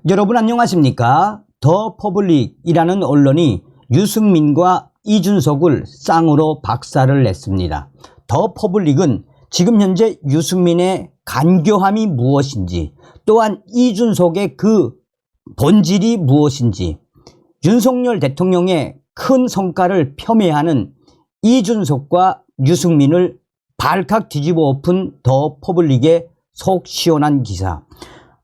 여러분 안녕하십니까? 더 퍼블릭이라는 언론이 유승민과 이준석을 쌍으로 박살을 냈습니다. 더 퍼블릭은 지금 현재 유승민의 간교함이 무엇인지, 또한 이준석의 그 본질이 무엇인지, 윤석열 대통령의 큰 성과를 폄훼하는 이준석과 유승민을 발칵 뒤집어 엎은 더 퍼블릭의 속 시원한 기사.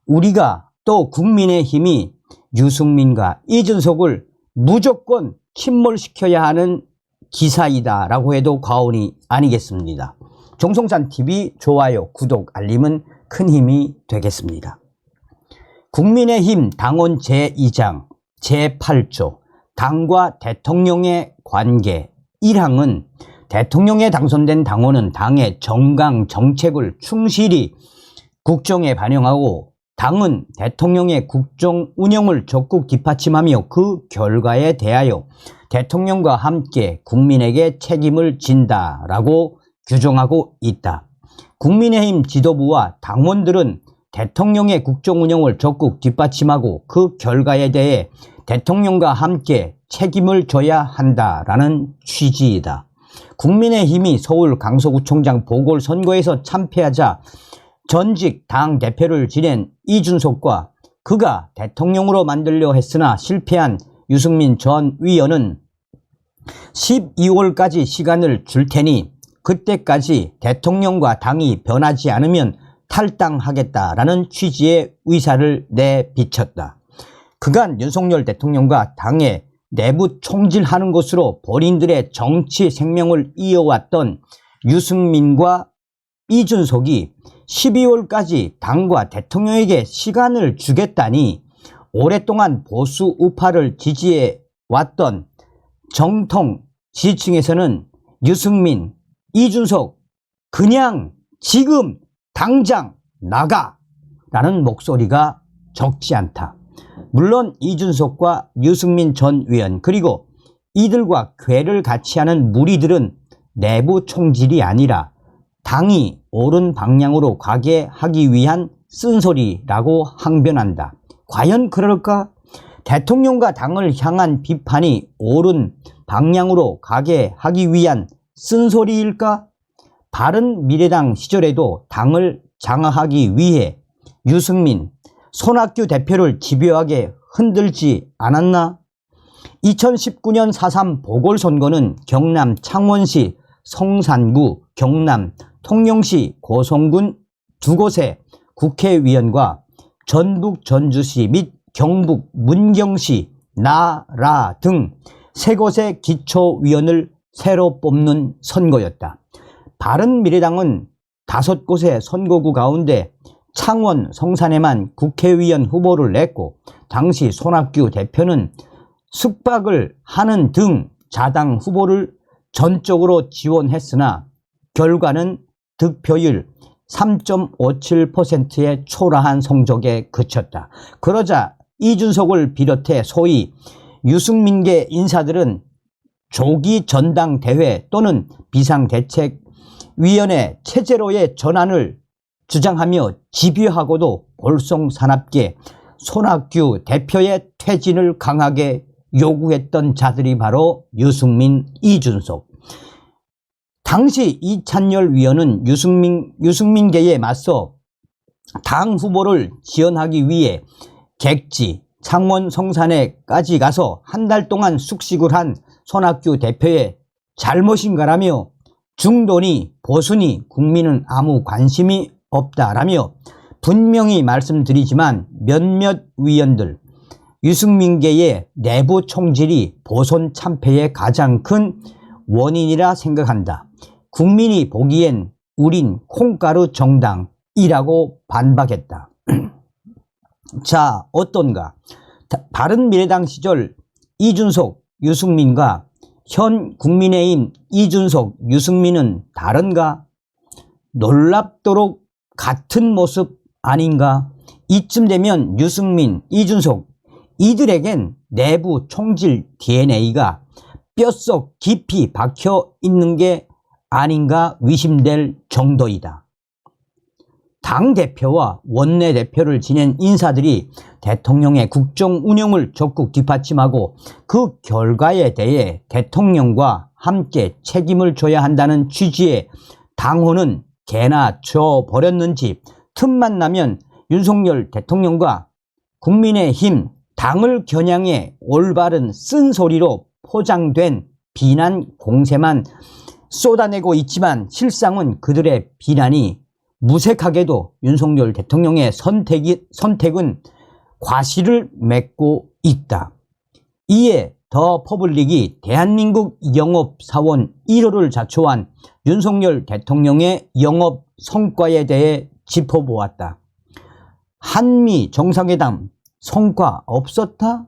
우리가 또 국민의힘이 유승민과 이준석을 무조건 침몰시켜야 하는 기사이다 라고 해도 과언이 아니겠습니다. 정성찬TV 좋아요, 구독, 알림은 큰 힘이 되겠습니다. 국민의힘 당원 제2장 제8조 당과 대통령의 관계 1항은 대통령에 당선된 당원은 당의 정강 정책을 충실히 국정에 반영하고 당은 대통령의 국정 운영을 적극 뒷받침하며 그 결과에 대하여 대통령과 함께 국민에게 책임을 진다라고 규정하고 있다. 국민의힘 지도부와 당원들은 대통령의 국정 운영을 적극 뒷받침하고 그 결과에 대해 대통령과 함께 책임을 져야 한다라는 취지이다. 국민의힘이 서울 강서구청장 보궐선거에서 참패하자 전직 당 대표를 지낸 이준석과 그가 대통령으로 만들려 했으나 실패한 유승민 전 의원은 12월까지 시간을 줄 테니 그때까지 대통령과 당이 변하지 않으면 탈당하겠다라는 취지의 의사를 내비쳤다. 그간 윤석열 대통령과 당의 내부 총질하는 것으로 본인들의 정치 생명을 이어왔던 유승민과 이준석이 12월까지 당과 대통령에게 시간을 주겠다니 오랫동안 보수 우파를 지지해 왔던 정통 지지층에서는 유승민, 이준석 그냥 지금 당장 나가 라는 목소리가 적지 않다. 물론 이준석과 유승민 전 의원 그리고 이들과 궤를 같이 하는 무리들은 내부 총질이 아니라 당이 옳은 방향으로 가게 하기 위한 쓴소리라고 항변한다. 과연 그럴까? 대통령과 당을 향한 비판이 옳은 방향으로 가게 하기 위한 쓴소리일까? 바른미래당 시절에도 당을 장악하기 위해 유승민, 손학규 대표를 집요하게 흔들지 않았나? 2019년 4.3 보궐선거는 경남 창원시 성산구, 경남 통영시 고성군 두 곳의 국회의원과 전북 전주시 및 경북 문경시 나라 등 세 곳의 기초위원을 새로 뽑는 선거였다. 바른미래당은 5곳의 선거구 가운데 창원 성산에만 국회의원 후보를 냈고 당시 손학규 대표는 숙박을 하는 등 자당 후보를 전적으로 지원했으나 결과는 득표율 3.57%의 초라한 성적에 그쳤다. 그러자 이준석을 비롯해 소위 유승민계 인사들은 조기 전당대회 또는 비상대책위원회 체제로의 전환을 주장하며 집요하고도 볼썽사납게 손학규 대표의 퇴진을 강하게 요구했던 자들이 바로 유승민, 이준석. 당시 이찬열 위원은 유승민계에 맞서 당 후보를 지원하기 위해 객지, 창원 성산에까지 가서 한 달 동안 숙식을 한 손학규 대표의 잘못인가라며 중도니 보수니 국민은 아무 관심이 없다라며 분명히 말씀드리지만 몇몇 위원들, 유승민계의 내부 총질이 보선 참패의 가장 큰 원인이라 생각한다. 국민이 보기엔 우린 콩가루 정당이라고 반박했다. 자, 어떤가? 바른미래당 시절 이준석, 유승민과 현 국민의힘 이준석, 유승민은 다른가? 놀랍도록 같은 모습 아닌가? 이쯤 되면 유승민, 이준석 이들에겐 내부 총질 DNA가 뼛속 깊이 박혀 있는 게 아닌가 의심될 정도이다. 당대표와 원내대표를 지낸 인사들이 대통령의 국정 운영을 적극 뒷받침하고 그 결과에 대해 대통령과 함께 책임을 져야 한다는 취지의 당호는 개나 져버렸는지 틈만 나면 윤석열 대통령과 국민의힘 당을 겨냥해 올바른 쓴소리로 포장된 비난 공세만 쏟아내고 있지만 실상은 그들의 비난이 무색하게도 윤석열 대통령의 선택은 과실을 맺고 있다. 이에 더 퍼블릭이 대한민국 영업사원 1호를 자초한 윤석열 대통령의 영업 성과에 대해 짚어보았다. 한미 정상회담 성과 없었다?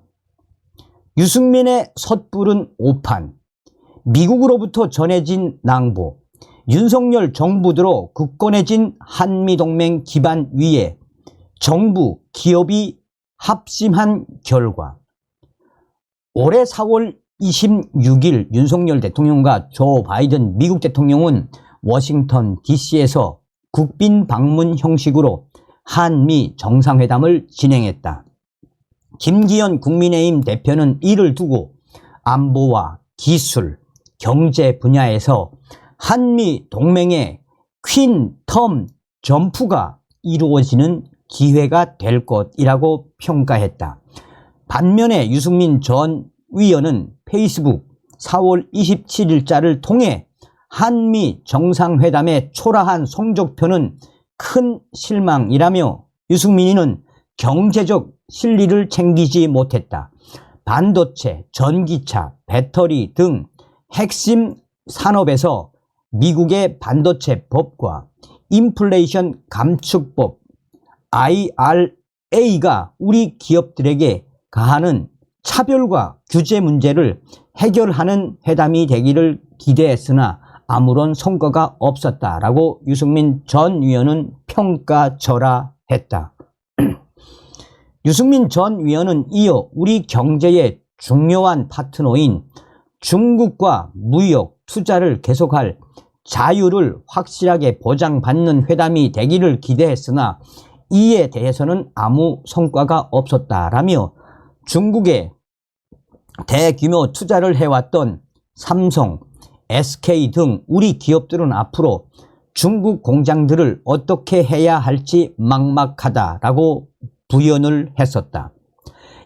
유승민의 섣부른 오판, 미국으로부터 전해진 낭보, 윤석열 정부 들어 굳건해진 한미동맹 기반 위에 정부, 기업이 합심한 결과 올해 4월 26일 윤석열 대통령과 조 바이든 미국 대통령은 워싱턴 DC에서 국빈 방문 형식으로 한미 정상회담을 진행했다. 김기현 국민의힘 대표는 이를 두고 안보와 기술, 경제 분야에서 한미 동맹의 퀸텀 점프가 이루어지는 기회가 될 것이라고 평가했다. 반면에 유승민 전 위원은 페이스북 4월 27일자를 통해 한미 정상회담의 초라한 성적표는 큰 실망이라며 유승민이는 경제적 실리를 챙기지 못했다. 반도체, 전기차, 배터리 등 핵심 산업에서 미국의 반도체 법과 인플레이션 감축법 IRA가 우리 기업들에게 가하는 차별과 규제 문제를 해결하는 회담이 되기를 기대했으나 아무런 성과가 없었다라고 유승민 전 위원은 평가절하했다. 유승민 전 위원은 이어 우리 경제의 중요한 파트너인 중국과 무역, 투자를 계속할 자유를 확실하게 보장받는 회담이 되기를 기대했으나 이에 대해서는 아무 성과가 없었다라며 중국에 대규모 투자를 해왔던 삼성, SK 등 우리 기업들은 앞으로 중국 공장들을 어떻게 해야 할지 막막하다라고 부연을 했었다.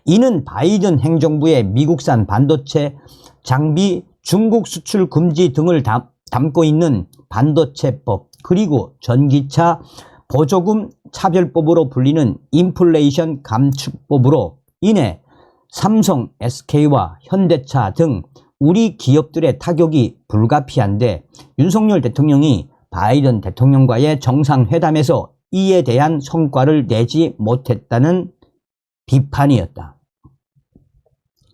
이는 바이든 행정부의 미국산 반도체 장비 중국 수출 금지 등을 담고 있는 반도체법 그리고 전기차 보조금 차별법으로 불리는 인플레이션 감축법으로 인해 삼성, SK와 현대차 등 우리 기업들의 타격이 불가피한데 윤석열 대통령이 바이든 대통령과의 정상회담에서 이에 대한 성과를 내지 못했다는 비판이었다.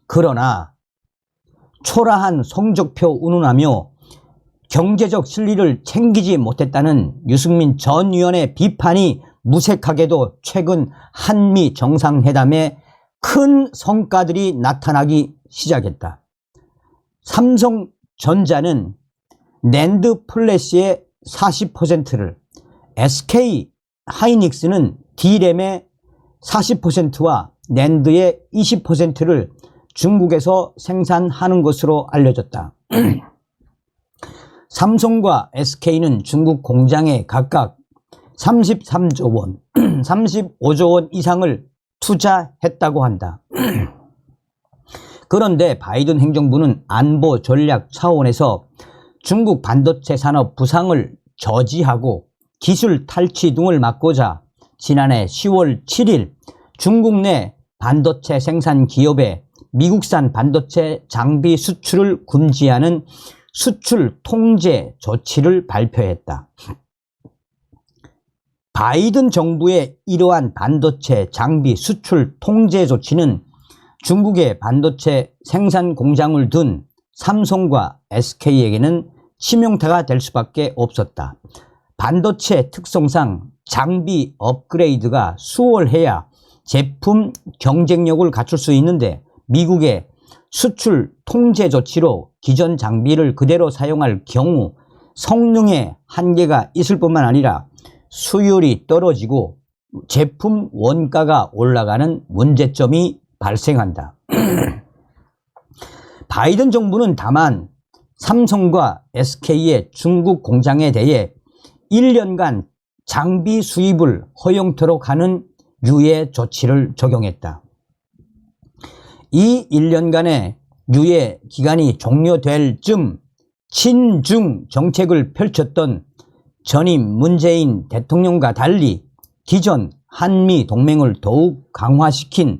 그러나 초라한 성적표 운운하며 경제적 실리를 챙기지 못했다는 유승민 전 의원의 비판이 무색하게도 최근 한미 정상회담에 큰 성과들이 나타나기 시작했다. 삼성전자는 낸드 플래시의 40%를, SK 하이닉스는 D램의 40%와 낸드의 20%를 중국에서 생산하는 것으로 알려졌다. 삼성과 SK는 중국 공장에 각각 33조 원, 35조 원 이상을 투자했다고 한다. 그런데 바이든 행정부는 안보 전략 차원에서 중국 반도체 산업 부상을 저지하고 기술 탈취 등을 막고자 지난해 10월 7일 중국 내 반도체 생산 기업에 미국산 반도체 장비 수출을 금지하는 수출 통제 조치를 발표했다. 바이든 정부의 이러한 반도체 장비 수출 통제 조치는 중국의 반도체 생산 공장을 둔 삼성과 SK에게는 치명타가 될 수밖에 없었다. 반도체 특성상 장비 업그레이드가 수월해야 제품 경쟁력을 갖출 수 있는데 미국의 수출 통제 조치로 기존 장비를 그대로 사용할 경우 성능에 한계가 있을 뿐만 아니라 수율이 떨어지고 제품 원가가 올라가는 문제점이 발생한다. 바이든 정부는 다만 삼성과 SK의 중국 공장에 대해 1년간 장비 수입을 허용토록 하는 유예 조치를 적용했다. 이 1년간의 유예 기간이 종료될 즈음 친중 정책을 펼쳤던 전임 문재인 대통령과 달리 기존 한미 동맹을 더욱 강화시킨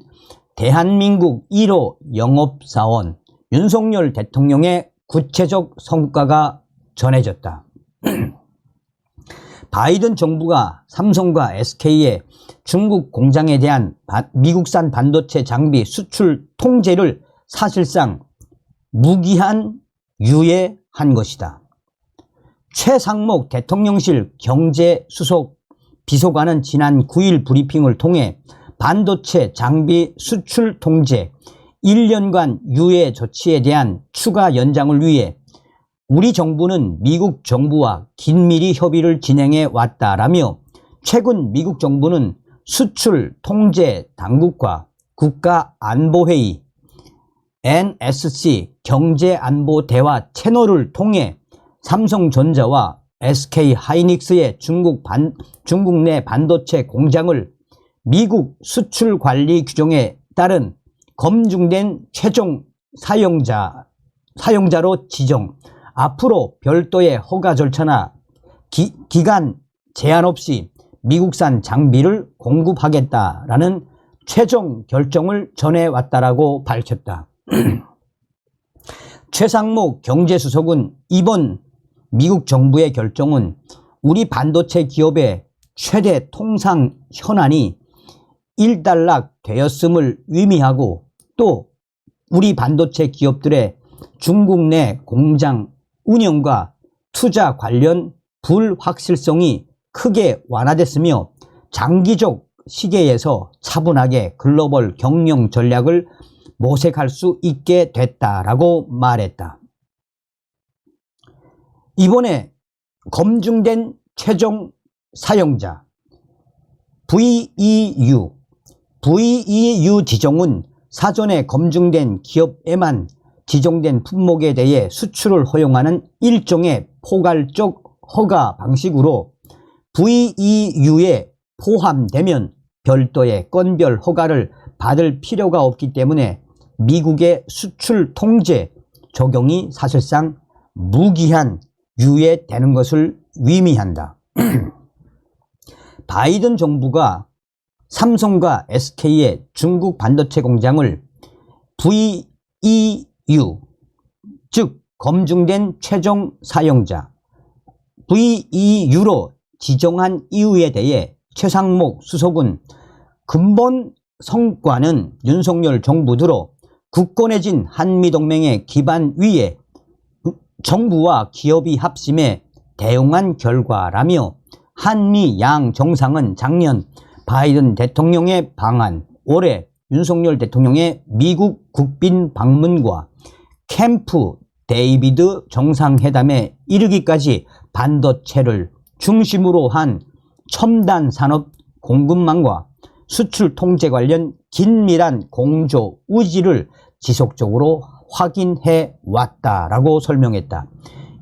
대한민국 1호 영업사원 윤석열 대통령의 구체적 성과가 전해졌다. 바이든 정부가 삼성과 SK의 중국 공장에 대한 미국산 반도체 장비 수출 통제를 사실상 무기한 유예한 것이다. 최상목 대통령실 경제수석 비서관은 지난 9일 브리핑을 통해 반도체 장비 수출 통제 1년간 유예 조치에 대한 추가 연장을 위해 우리 정부는 미국 정부와 긴밀히 협의를 진행해 왔다라며 최근 미국 정부는 수출 통제 당국과 국가안보회의 NSC 경제안보대화 채널을 통해 삼성전자와 SK하이닉스의 중국 내 반도체 공장을 미국 수출 관리 규정에 따른 검증된 최종 사용자로 지정, 앞으로 별도의 허가 절차나 기간 제한 없이 미국산 장비를 공급하겠다라는 최종 결정을 전해왔다라고 밝혔다. 최상목 경제수석은 이번 미국 정부의 결정은 우리 반도체 기업의 최대 통상 현안이 일단락되었음을 의미하고 또 우리 반도체 기업들의 중국 내 공장 운영과 투자 관련 불확실성이 크게 완화됐으며 장기적 시계에서 차분하게 글로벌 경영 전략을 모색할 수 있게 됐다라고 말했다. 이번에 검증된 최종 사용자 VEU 지정은 사전에 검증된 기업에만 지정된 품목에 대해 수출을 허용하는 일종의 포괄적 허가 방식으로 VEU에 포함되면 별도의 건별 허가를 받을 필요가 없기 때문에 미국의 수출 통제 적용이 사실상 무기한 유예되는 것을 의미한다. 바이든 정부가 삼성과 SK의 중국 반도체 공장을 VEU, 즉 검증된 최종 사용자 VEU로 지정한 이유에 대해 최상목 수석은 근본 성과는 윤석열 정부 들어 굳건해진 한미동맹의 기반 위에 정부와 기업이 합심해 대응한 결과라며 한미 양 정상은 작년 바이든 대통령의 방한, 올해 윤석열 대통령의 미국 국빈 방문과 캠프 데이비드 정상회담에 이르기까지 반도체를 중심으로 한 첨단 산업 공급망과 수출 통제 관련 긴밀한 공조 의지를 지속적으로 확인해 왔다라고 설명했다.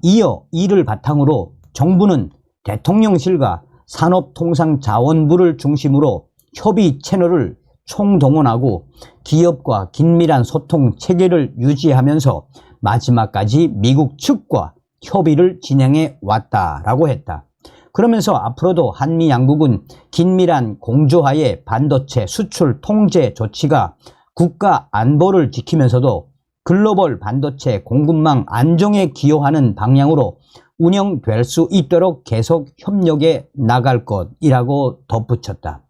이어 이를 바탕으로 정부는 대통령실과 산업통상자원부를 중심으로 협의 채널을 총동원하고 기업과 긴밀한 소통 체계를 유지하면서 마지막까지 미국 측과 협의를 진행해 왔다라고 했다. 그러면서 앞으로도 한미 양국은 긴밀한 공조하에 반도체 수출 통제 조치가 국가 안보를 지키면서도 글로벌 반도체 공급망 안정에 기여하는 방향으로 운영될 수 있도록 계속 협력해 나갈 것이라고 덧붙였다.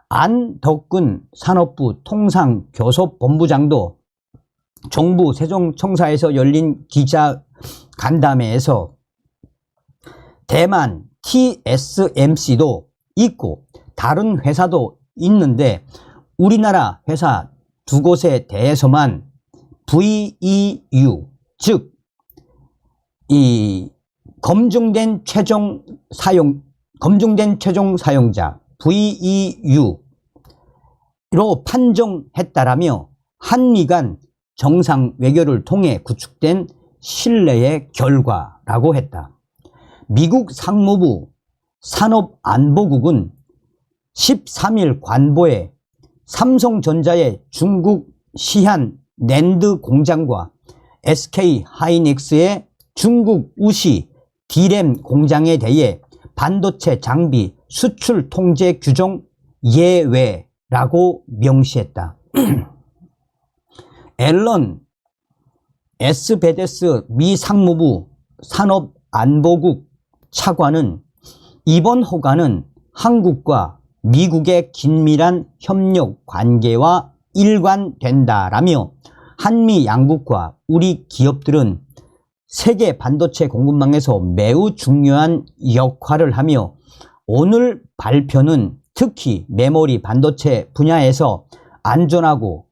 안덕근 산업부 통상교섭본부장도 정부 세종청사에서 열린 기자 간담회에서 대만 TSMC도 있고 다른 회사도 있는데 우리나라 회사 두 곳에 대해서만 VEU, 즉 이 검증된 최종 사용자 VEU로 판정했다라며 한미 간 정상 외교를 통해 구축된 신뢰의 결과라고 했다. 미국 상무부 산업안보국은 13일 관보에 삼성전자의 중국 시안 낸드 공장과 SK 하이닉스의 중국 우시 D램 공장에 대해 반도체 장비 수출 통제 규정 예외라고 명시했다. 앨런 에스베데스 미 상무부 산업안보국 차관은 이번 허가는 한국과 미국의 긴밀한 협력 관계와 일관된다라며 한미 양국과 우리 기업들은 세계 반도체 공급망에서 매우 중요한 역할을 하며 오늘 발표는 특히 메모리 반도체 분야에서 안전하고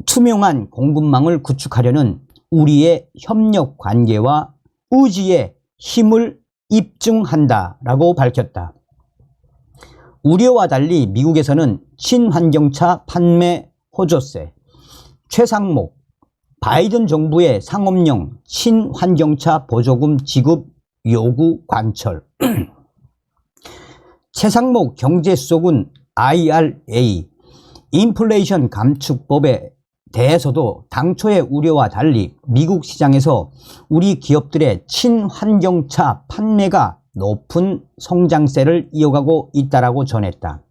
투명한 공급망을 구축하려는 우리의 협력 관계와 의지에 힘을 입증한다라고 밝혔다. 우려와 달리 미국에서는 친환경차 판매 호조세, 최상목, 바이든 정부의 상업용 친환경차 보조금 지급 요구 관철, 최상목 경제수석은 IRA, 인플레이션 감축법에 대해서도 당초의 우려와 달리 미국 시장에서 우리 기업들의 친환경차 판매가 높은 성장세를 이어가고 있다라고 전했다.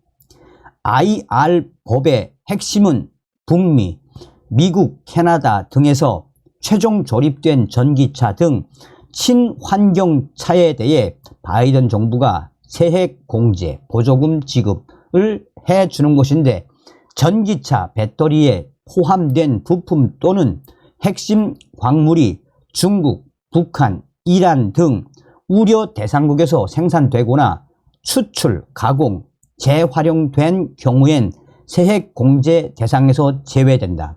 IR법의 핵심은 북미, 미국, 캐나다 등에서 최종 조립된 전기차 등 친환경차에 대해 바이든 정부가 세액 공제, 보조금 지급을 해주는 것인데 전기차 배터리에 포함된 부품 또는 핵심 광물이 중국, 북한, 이란 등 우려 대상국에서 생산되거나 수출, 가공, 재활용된 경우엔 세액 공제 대상에서 제외된다.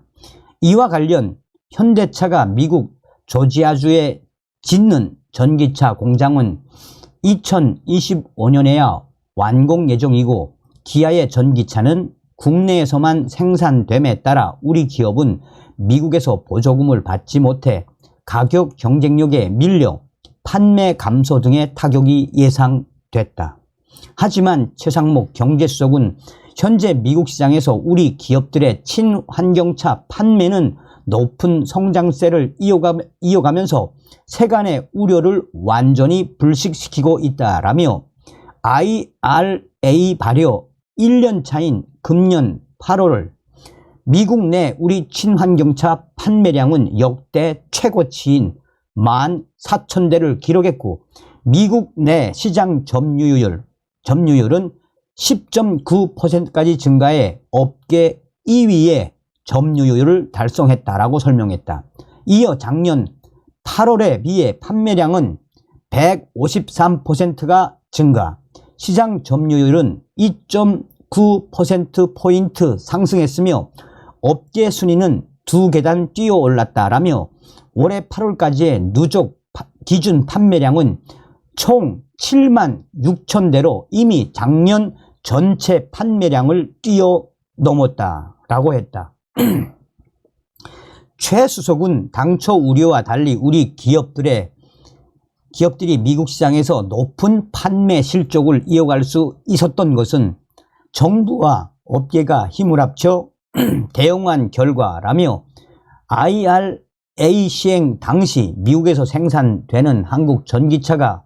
이와 관련 현대차가 미국 조지아주에 짓는 전기차 공장은 2025년에야 완공 예정이고 기아의 전기차는 국내에서만 생산됨에 따라 우리 기업은 미국에서 보조금을 받지 못해 가격 경쟁력에 밀려 판매 감소 등의 타격이 예상됐다. 하지만 최상목 경제수석은 현재 미국 시장에서 우리 기업들의 친환경차 판매는 높은 성장세를 이어가면서 세간의 우려를 완전히 불식시키고 있다라며 IRA 발효 1년 차인 금년 8월 미국 내 우리 친환경차 판매량은 역대 최고치인 14,000대를 기록했고 미국 내 시장 점유율은 10.9%까지 증가해 업계 2위의 점유율을 달성했다라고 설명했다. 이어 작년 8월에 비해 판매량은 153%가 증가, 시장 점유율은 2.9%포인트 상승했으며 업계 순위는 2계단 뛰어 올랐다라며 올해 8월까지의 누적 기준 판매량은 총 7만 6천 대로 이미 작년 전체 판매량을 뛰어넘었다라고 했다. 최 수석은 당초 우려와 달리 우리 기업들이 미국 시장에서 높은 판매 실적을 이어갈 수 있었던 것은 정부와 업계가 힘을 합쳐 대응한 결과라며 IRA 시행 당시 미국에서 생산되는 한국 전기차가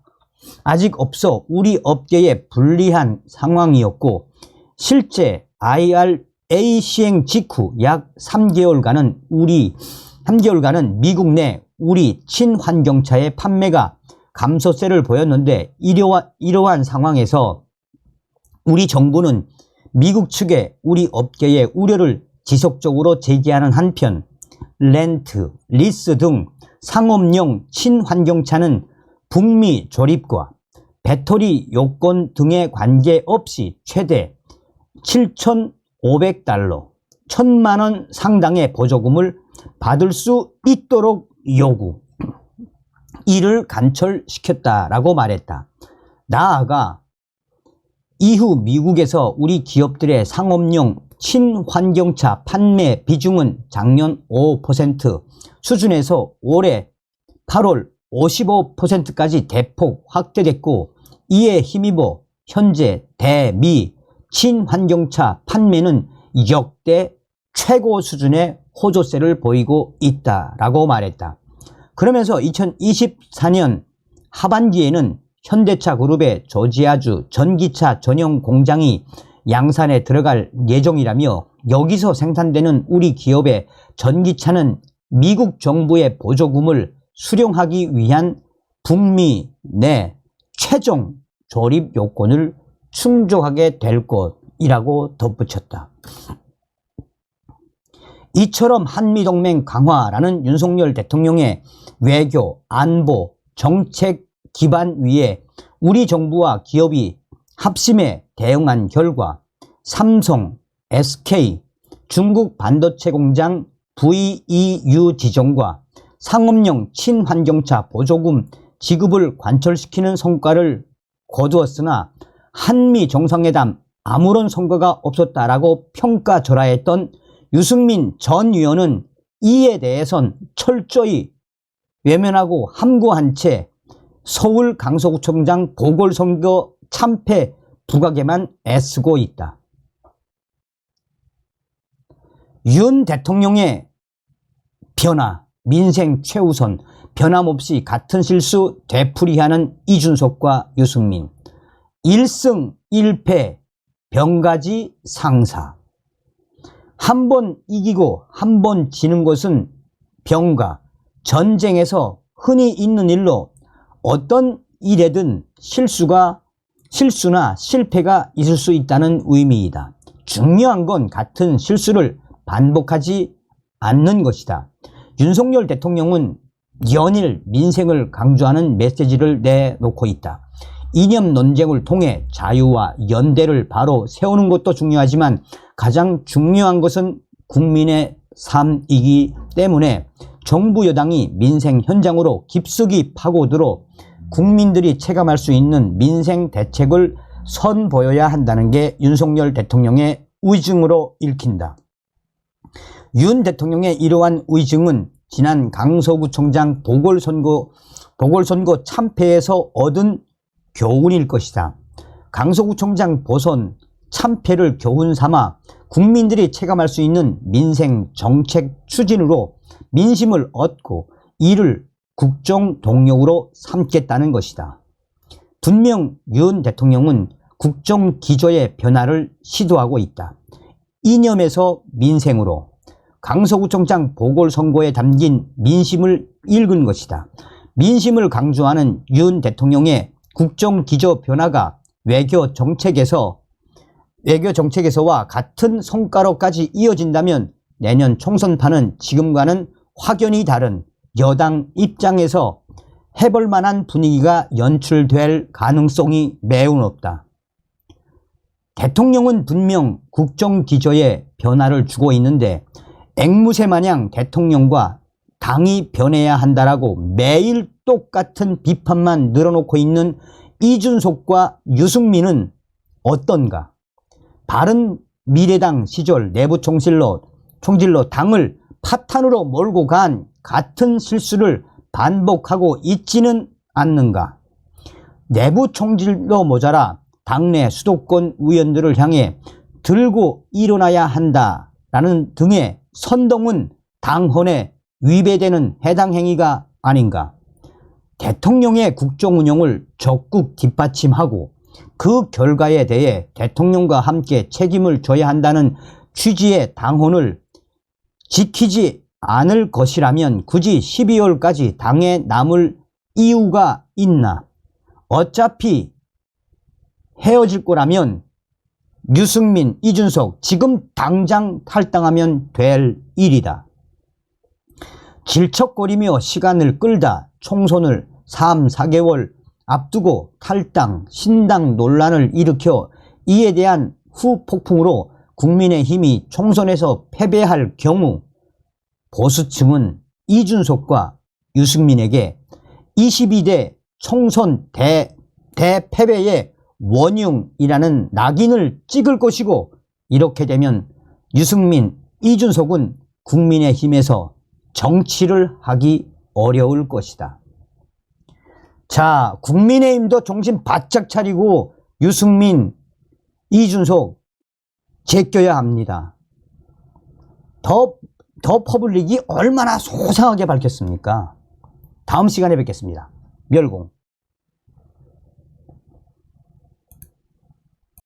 아직 없어 우리 업계에 불리한 상황이었고 실제 IRA 시행 직후 약 3개월간은 미국 내 우리 친환경차의 판매가 감소세를 보였는데 이러한 상황에서 우리 정부는 미국 측에 우리 업계의 우려를 지속적으로 제기하는 한편 렌트, 리스 등 상업용 친환경차는 북미 조립과 배터리 요건 등에 관계없이 최대 7,500달러, 1,000만 원 상당의 보조금을 받을 수 있도록 요구, 이를 간철시켰다라고 말했다. 나아가 이후 미국에서 우리 기업들의 상업용 친환경차 판매 비중은 작년 5% 수준에서 올해 8월 55%까지 대폭 확대됐고, 이에 힘입어 현재 대미 친환경차 판매는 역대 최고 수준의 호조세를 보이고 있다라고 말했다. 그러면서 2024년 하반기에는 현대차 그룹의 조지아주 전기차 전용 공장이 양산에 들어갈 예정이라며, 여기서 생산되는 우리 기업의 전기차는 미국 정부의 보조금을 수령하기 위한 북미 내 최종 조립 요건을 충족하게 될 것이라고 덧붙였다. 이처럼 한미동맹 강화라는 윤석열 대통령의 외교, 안보, 정책 기반 위에 우리 정부와 기업이 합심해 대응한 결과 삼성, SK, 중국 반도체 공장 VEU 지정과 상업용 친환경차 보조금 지급을 관철시키는 성과를 거두었으나, 한미 정상회담 아무런 성과가 없었다라고 평가절하했던 유승민 전 의원은 이에 대해선 철저히 외면하고 함구한 채 서울 강서구청장 보궐선거 참패 부각에만 애쓰고 있다. 윤 대통령의 변화, 민생 최우선, 변함없이 같은 실수 되풀이하는 이준석과 유승민, 1승 1패 병가지 상사. 한 번 이기고 한 번 지는 것은 병가, 전쟁에서 흔히 있는 일로 어떤 일에든 실수나 실패가 있을 수 있다는 의미이다. 중요한 건 같은 실수를 반복하지 않는 것이다. 윤석열 대통령은 연일 민생을 강조하는 메시지를 내놓고 있다. 이념 논쟁을 통해 자유와 연대를 바로 세우는 것도 중요하지만 가장 중요한 것은 국민의 삶이기 때문에 정부 여당이 민생 현장으로 깊숙이 파고들어 국민들이 체감할 수 있는 민생 대책을 선보여야 한다는 게 윤석열 대통령의 의중으로 읽힌다. 윤 대통령의 이러한 의중은 지난 강서구청장 보궐선거 참패에서 얻은 교훈일 것이다. 강서구청장 보선 참패를 교훈 삼아 국민들이 체감할 수 있는 민생 정책 추진으로 민심을 얻고 이를 국정 동력으로 삼겠다는 것이다. 분명 윤 대통령은 국정 기조의 변화를 시도하고 있다. 이념에서 민생으로 강서구청장 보궐선거에 담긴 민심을 읽은 것이다. 민심을 강조하는 윤 대통령의 국정 기조 변화가 외교 정책에서와 같은 성과로까지 이어진다면 내년 총선판은 지금과는 확연히 다른 여당 입장에서 해볼 만한 분위기가 연출될 가능성이 매우 높다. 대통령은 분명 국정 기조에 변화를 주고 있는데 앵무새 마냥 대통령과 당이 변해야 한다라고 매일 똑같은 비판만 늘어놓고 있는 이준석과 유승민은 어떤가? 바른미래당 시절 내부 총질로 당을 파탄으로 몰고 간 같은 실수를 반복하고 있지는 않는가? 내부 총질도 모자라 당내 수도권 의원들을 향해 들고 일어나야 한다라는 등의 선동은 당헌에 위배되는 해당 행위가 아닌가? 대통령의 국정 운영을 적극 뒷받침하고 그 결과에 대해 대통령과 함께 책임을 져야 한다는 취지의 당헌을 지키지 않을 것이라면 굳이 12월까지 당에 남을 이유가 있나? 어차피 헤어질 거라면 유승민, 이준석 지금 당장 탈당하면 될 일이다. 질척거리며 시간을 끌다 총선을 3, 4개월 앞두고 탈당, 신당 논란을 일으켜 이에 대한 후폭풍으로 국민의힘이 총선에서 패배할 경우 보수층은 이준석과 유승민에게 22대 총선 대패배의 원흉이라는 낙인을 찍을 것이고, 이렇게 되면 유승민, 이준석은 국민의힘에서 정치를 하기 어려울 것이다. 자, 국민의힘도 정신 바짝 차리고 유승민, 이준석 제껴야 합니다. 더 퍼블릭이 얼마나 소상하게 밝혔습니까? 다음 시간에 뵙겠습니다. 멸공.